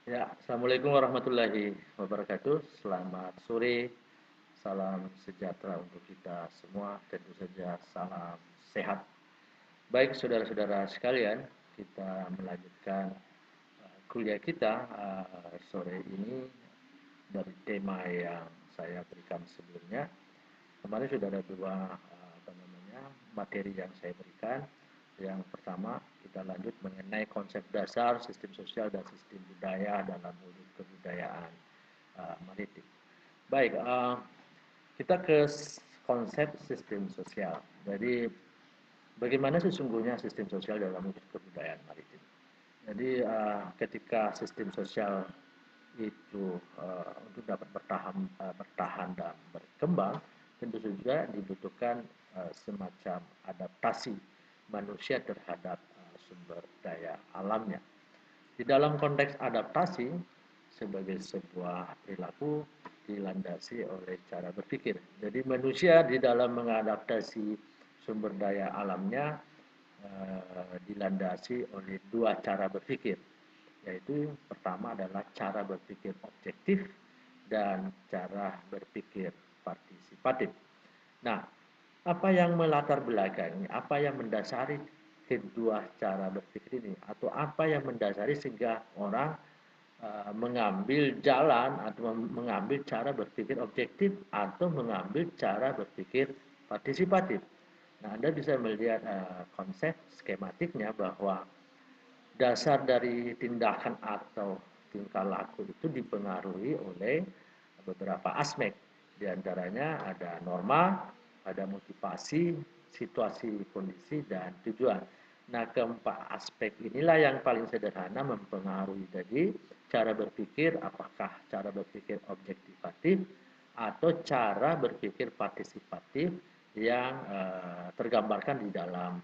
Ya, Assalamualaikum warahmatullahi wabarakatuh. Selamat sore, salam sejahtera untuk kita semua, tentu saja salam sehat. Baik, saudara-saudara sekalian, kita melanjutkan kuliah kita sore ini dari tema yang saya berikan sebelumnya. Kemarin sudah ada dua materi yang saya berikan. Yang pertama, kita lanjut mengenai konsep dasar sistem sosial dan sistem budaya dalam wujud kebudayaan maritim. Baik, kita ke konsep sistem sosial. Jadi, bagaimana sesungguhnya sistem sosial dalam wujud kebudayaan maritim? Jadi, ketika sistem sosial itu untuk dapat bertahan dan berkembang, tentu saja dibutuhkan semacam adaptasi manusia terhadap sumber daya alamnya. Di dalam konteks adaptasi, sebagai sebuah perilaku dilandasi oleh cara berpikir. Jadi manusia di dalam mengadaptasi sumber daya alamnya dilandasi oleh dua cara berpikir, yaitu pertama adalah cara berpikir objektif dan cara berpikir partisipatif. Nah, apa yang melatar belakangi, apa yang mendasari kedua cara berpikir ini, atau apa yang mendasari sehingga orang mengambil jalan atau mengambil cara berpikir objektif atau mengambil cara berpikir partisipatif. Nah, Anda bisa melihat konsep skematiknya bahwa dasar dari tindakan atau tingkah laku itu dipengaruhi oleh beberapa aspek. Di antaranya ada norma, ada motivasi, situasi, kondisi, dan tujuan. Nah, keempat aspek inilah yang paling sederhana mempengaruhi jadi cara berpikir, apakah cara berpikir objektifatif atau cara berpikir partisipatif yang tergambarkan di dalam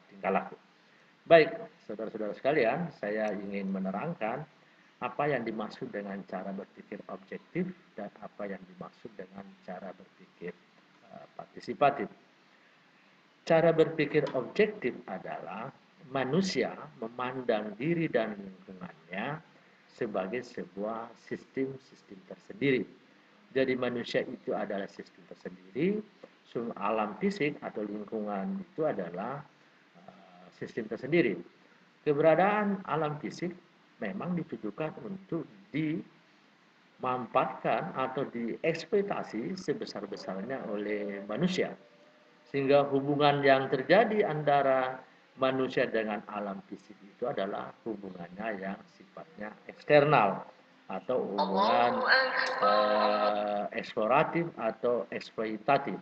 tingkah laku. Baik, saudara-saudara sekalian, saya ingin menerangkan apa yang dimaksud dengan cara berpikir objektif dan apa yang dimaksud dengan cara berpikir partisipatif. Cara berpikir objektif adalah manusia memandang diri dan lingkungannya sebagai sebuah sistem-sistem tersendiri. Jadi manusia itu adalah sistem tersendiri, alam fisik atau lingkungan itu adalah sistem tersendiri. Keberadaan alam fisik memang ditujukan untuk dimanfaatkan atau dieksploitasi sebesar-besarnya oleh manusia. Sehingga hubungan yang terjadi antara manusia dengan alam fisik itu adalah hubungannya yang sifatnya eksternal atau hubungan eksploratif atau eksploitatif.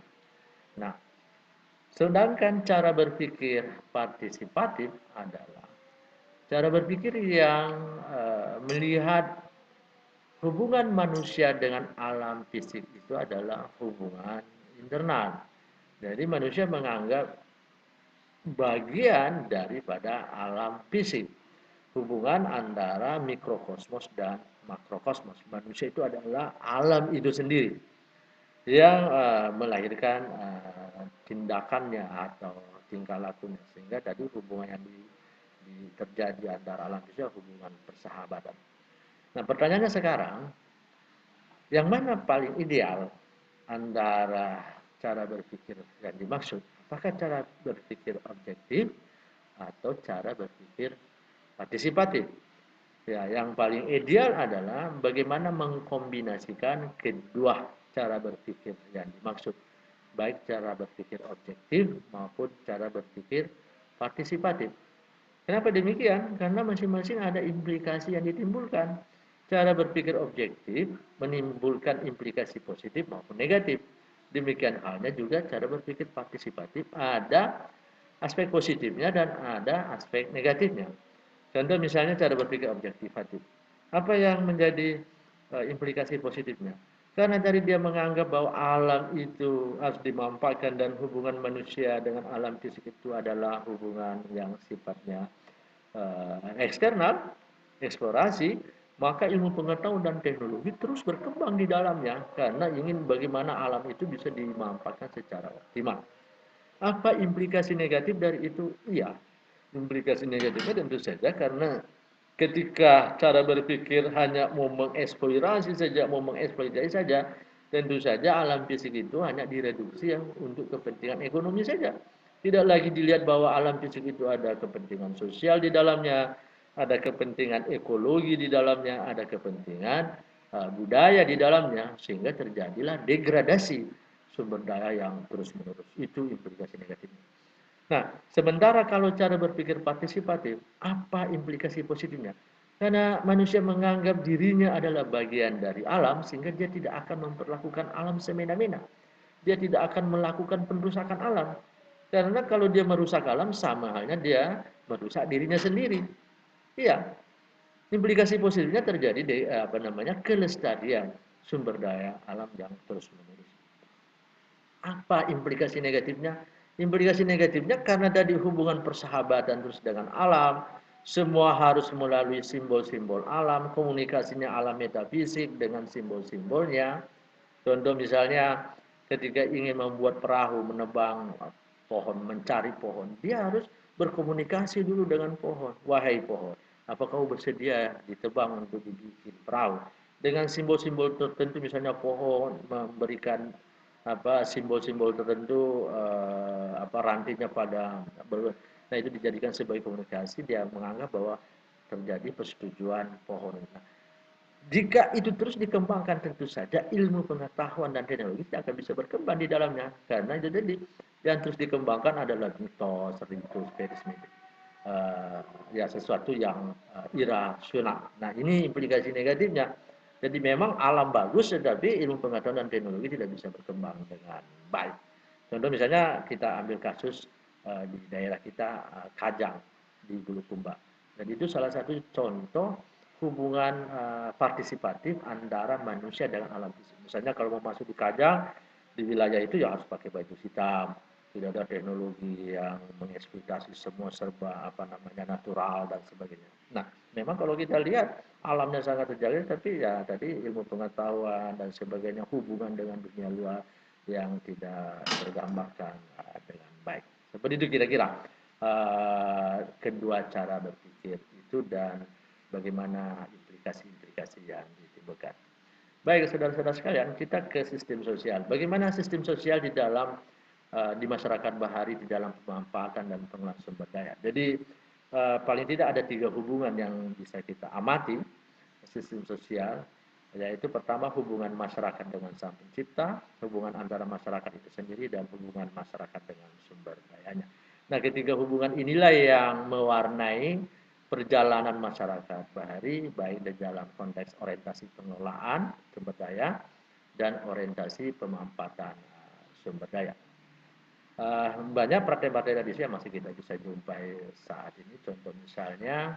Nah, sedangkan cara berpikir partisipatif adalah cara berpikir yang melihat hubungan manusia dengan alam fisik itu adalah hubungan internal. Jadi manusia menganggap bagian daripada alam fisik. Hubungan antara mikrokosmos dan makrokosmos. Manusia itu adalah alam itu sendiri yang melahirkan tindakannya atau tingkah lakunya. Sehingga tadi hubungan yang terjadi antara alam fisik hubungan persahabatan. Nah, pertanyaannya sekarang, yang mana paling ideal antara cara berpikir yang dimaksud? Apakah cara berpikir objektif atau cara berpikir partisipatif? Ya, yang paling ideal adalah bagaimana mengkombinasikan kedua cara berpikir yang dimaksud, baik cara berpikir objektif maupun cara berpikir partisipatif. Kenapa demikian? Karena masing-masing ada implikasi yang ditimbulkan. Cara berpikir objektif menimbulkan implikasi positif maupun negatif. Demikian halnya juga cara berpikir partisipatif ada aspek positifnya dan ada aspek negatifnya. Contoh misalnya cara berpikir objektifatif. Apa yang menjadi implikasi positifnya? Karena tadi dia menganggap bahwa alam itu harus dimanfaatkan dan hubungan manusia dengan alam fisik itu adalah hubungan yang sifatnya eksternal, eksplorasi, maka ilmu pengetahuan dan teknologi terus berkembang di dalamnya karena ingin bagaimana alam itu bisa dimanfaatkan secara optimal. Apa implikasi negatif dari itu? Iya, implikasi negatifnya tentu saja karena Ketika cara berpikir hanya mau mengeksploitasi saja, mau mengeksploitasi saja, tentu saja alam fisik itu hanya direduksi yang untuk kepentingan ekonomi saja. Tidak lagi dilihat bahwa alam fisik itu ada kepentingan sosial di dalamnya, ada kepentingan ekologi di dalamnya, ada kepentingan budaya di dalamnya, sehingga terjadilah degradasi sumber daya yang terus-menerus. Itu implikasi negatifnya. Nah, sementara kalau cara berpikir partisipatif, apa implikasi positifnya? Karena manusia menganggap dirinya adalah bagian dari alam, sehingga dia tidak akan memperlakukan alam semena-mena. Dia tidak akan melakukan perusakan alam. Karena kalau dia merusak alam, sama halnya dia merusak dirinya sendiri. Iya, implikasi positifnya terjadi di kelestarian sumber daya alam yang terus menerus. Apa implikasi negatifnya? Implikasi negatifnya karena tadi hubungan persahabatan terus dengan alam, semua harus melalui simbol-simbol alam, komunikasinya alam metafisik dengan simbol-simbolnya. Contoh misalnya ketika ingin membuat perahu menebang pohon, mencari pohon, dia harus berkomunikasi dulu dengan pohon. Wahai pohon, apakah kau bersedia ditebang untuk dibikin perahu? Dengan simbol-simbol tertentu, misalnya pohon memberikan simbol-simbol tertentu, rantainya pada nah itu dijadikan sebagai komunikasi, dia menganggap bahwa terjadi persetujuan pohon. Nah, jika itu terus dikembangkan, tentu saja ilmu pengetahuan dan teknologi akan bisa berkembang di dalamnya. Karena jadi yang terus dikembangkan adalah mitos, ritus, perismetik. Ya sesuatu yang irasional. Nah ini implikasi negatifnya. Jadi memang alam bagus, tetapi ilmu pengetahuan dan teknologi tidak bisa berkembang dengan baik. Contoh misalnya kita ambil kasus di daerah kita, Kajang di Bulukumba. Dan itu salah satu contoh hubungan partisipatif antara manusia dengan alam fisik. Misalnya kalau mau masuk di Kajang, di wilayah itu ya harus pakai baju hitam, tidak ada teknologi yang mengeksploitasi, semua serba natural dan sebagainya. Nah, memang kalau kita lihat alamnya sangat terjaga, tapi ya tadi ilmu pengetahuan dan sebagainya, hubungan dengan dunia luar yang tidak tergambarkan dengan baik. Seperti itu kira-kira kedua cara berpikir itu dan bagaimana implikasi-implikasi yang ditimbulkan. Baik, saudara-saudara sekalian, kita ke sistem sosial. Bagaimana sistem sosial di dalam di masyarakat bahari di dalam pemanfaatan dan pengelolaan sumber daya. Jadi paling tidak ada 3 hubungan yang bisa kita amati sistem sosial, yaitu pertama hubungan masyarakat dengan sang pencipta, hubungan antara masyarakat itu sendiri, dan hubungan masyarakat dengan sumber dayanya. Nah, ketiga hubungan inilah yang mewarnai perjalanan masyarakat bahari, baik di dalam konteks orientasi pengelolaan sumber daya dan orientasi pemanfaatan sumber daya. Banyak praktek-praktek tradisi yang masih kita bisa jumpai saat ini. Contoh misalnya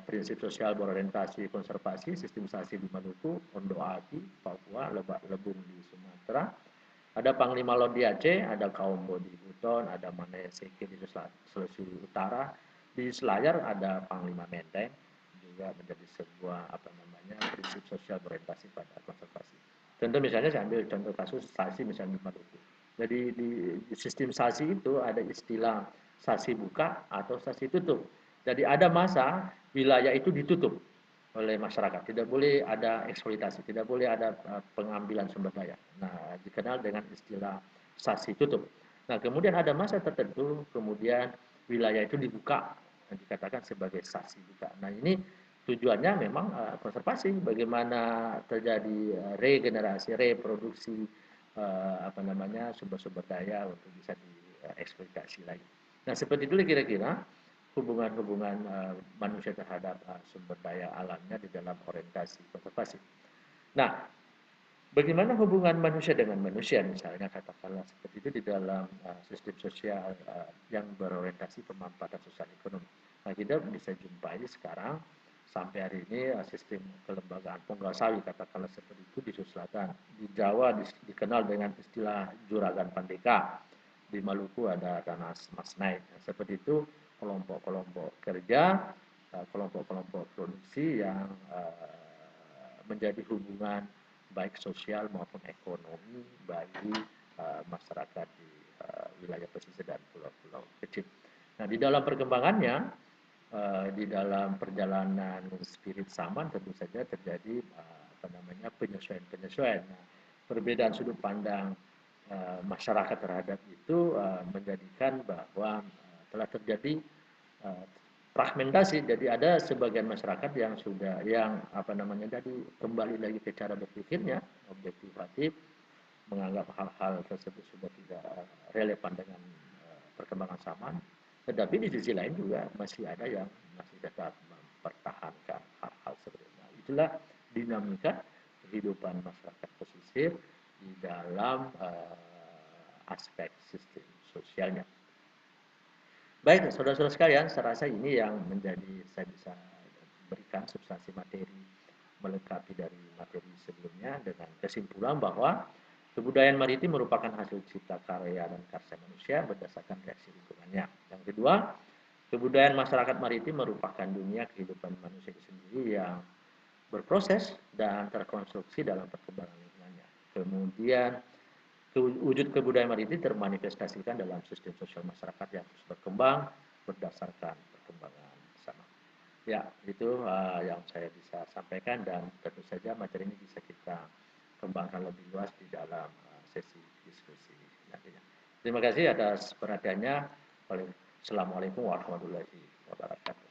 prinsip sosial berorientasi konservasi, sistem sasi di Maluku, Ondo Api, Papua, Lebak Lebung di Sumatera, ada Panglima Laut di Aceh, ada Kaumbo di Buton, ada Maneseke di Sulawesi Utara, di Selayar ada Panglima Menteng, juga menjadi sebuah prinsip sosial berorientasi pada konservasi. Contoh misalnya saya ambil contoh kasus sasi misalnya di Maluku. Jadi di sistem sasi itu ada istilah sasi buka atau sasi tutup. Jadi ada masa wilayah itu ditutup oleh masyarakat, tidak boleh ada eksploitasi, tidak boleh ada pengambilan sumber daya. Nah, dikenal dengan istilah sasi tutup. Nah, kemudian ada masa tertentu, kemudian wilayah itu dibuka, dikatakan sebagai sasi buka. Nah, ini tujuannya memang konservasi, bagaimana terjadi regenerasi, reproduksi sumber-sumber daya untuk bisa dieksploitasi lagi. Nah, seperti itu kira-kira hubungan-hubungan manusia terhadap sumber daya alamnya di dalam orientasi konservasi. Nah, bagaimana hubungan manusia dengan manusia, misalnya katakanlah seperti itu di dalam sistem sosial yang berorientasi pemanfaatan sosial ekonomi. Nah, kita bisa jumpai sekarang sampai hari ini sistem kelembagaan Punggasawi, katakanlah seperti itu di Sulawesi Selatan. Di Jawa dikenal dengan istilah Juragan Pandeka. Di Maluku ada Danas Masnaik. Seperti itu kelompok-kelompok kerja, kelompok-kelompok produksi yang menjadi hubungan baik sosial maupun ekonomi bagi masyarakat di wilayah pesisir dan pulau-pulau kecil. Nah, di dalam perkembangannya di dalam perjalanan spirit zaman tentu saja terjadi penyesuaian-penyesuaian. Nah, perbedaan sudut pandang masyarakat terhadap itu menjadikan bahwa telah terjadi uh, fragmentasi. Jadi ada sebagian masyarakat yang jadi kembali lagi ke cara berpikirnya objektifatif, menganggap hal-hal tersebut sudah tidak relevan dengan perkembangan zaman. Tetapi di sisi lain juga masih ada yang masih tetap mempertahankan hal-hal seperti itu. Itulah dinamika kehidupan masyarakat pesisir di dalam aspek sistem sosialnya. Baik, saudara-saudara sekalian, saya rasa ini yang saya bisa berikan substansi materi melengkapi dari materi sebelumnya dengan kesimpulan bahwa kebudayaan maritim merupakan hasil cipta karya dan karya manusia berdasarkan reaksi lingkungannya. Yang kedua, kebudayaan masyarakat maritim merupakan dunia kehidupan manusia sendiri yang berproses dan terkonstruksi dalam perkembangan lingkungannya. Kemudian, wujud kebudayaan maritim termanifestasikan dalam sistem sosial masyarakat yang terus berkembang berdasarkan perkembangan zaman. Ya, itu yang saya bisa sampaikan dan tentu saja materi ini bisa kita kembangkan lebih luas di dalam sesi diskusi nantinya. Terima kasih atas perhatiannya. Assalamualaikum warahmatullahi wabarakatuh.